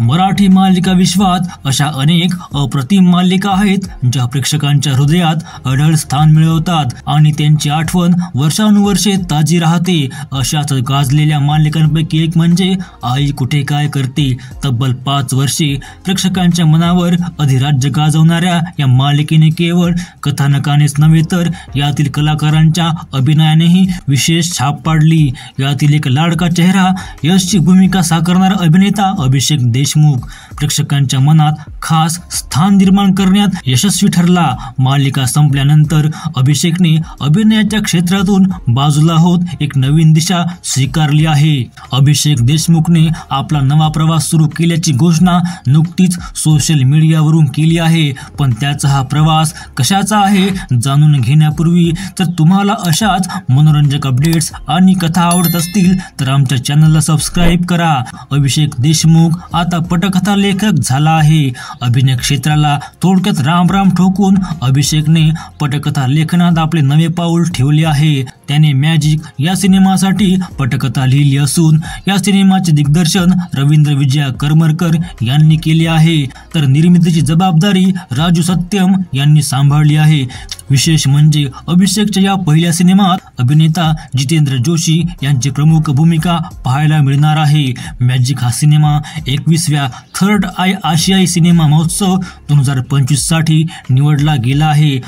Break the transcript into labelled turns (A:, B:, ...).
A: मराठी मालिका विश्वात अशा अनेक अप्रतिम मालिका आहेत ज्या प्रेक्षकांच्या हृदयात अढळ स्थान मिळवतात आणि त्यांची आठवण वर्षानुवर्षे ताजी राहते। अशाच गाजलेल्या मालिकांपैकी एक म्हणजे आई कुठे काय करते। तब्बल 5 वर्षे प्रेक्षकांच्या मनावर अधिराज्य गाजवणाऱ्या या मालिकेने केवळ कथानकानेच नव्हे तर यातील कलाकारांच्या अभिनयानेही विशेष छाप पाडली। यातील एक लाडका चेहरा यशची भूमिका साकारणारा अभिनेता अभिषेक देशमुख प्रेक्षकांच्या मनात खास स्थान निर्माण करण्यात यशस्वी ठरला। मालिका संपल्यानंतर अभिषेकने अभिनयाच्या क्षेत्रातून बाजूला होत एक नवीन दिशा स्वीकारली आहे। अभिषेक देशमुखने आपला नवा प्रवास सुरू केल्याची घोषणा नुकतीच सोशल मीडियावरून केली आहे। पण त्याचा हा प्रवास कशाचा आहे जाणून घेण्यापूर्वी जर तुम्हाला अशाच मनोरंजक अपडेट्स आणि कथा आवडत असतील तर आमच्या चॅनलला सबस्क्राईब करा। अभिषेक देशमुख आता पटकथा लेखक झाला आहे। अभिनय क्षेत्राला थोडक्यात राम राम ठोकून अभिषेकने पटकथा लेखनात आपले नवे पाऊल ठेवले आहे। त्याने मॅजिक या सिनेमासाठी पटकथा लिहिली असून या सिनेमाचे दिग्दर्शन रवींद्र विजय करमरकर यांनी केले आहे, तर निर्मितीची जबाबदारी राजू सत्यम यांनी सांभाळली आहे। विशेष म्हणजे अभिषेकच्या या पहिल्या सिनेमात अभिनेता जितेंद्र जोशी यांची प्रमुख भूमिका पाहायला मिळणार आहे। मॅजिक हा सिनेमा 21व्या थर्ड आय आशियाई सिनेमा महोत्सव 2025 साठी निवडला गेला आहे।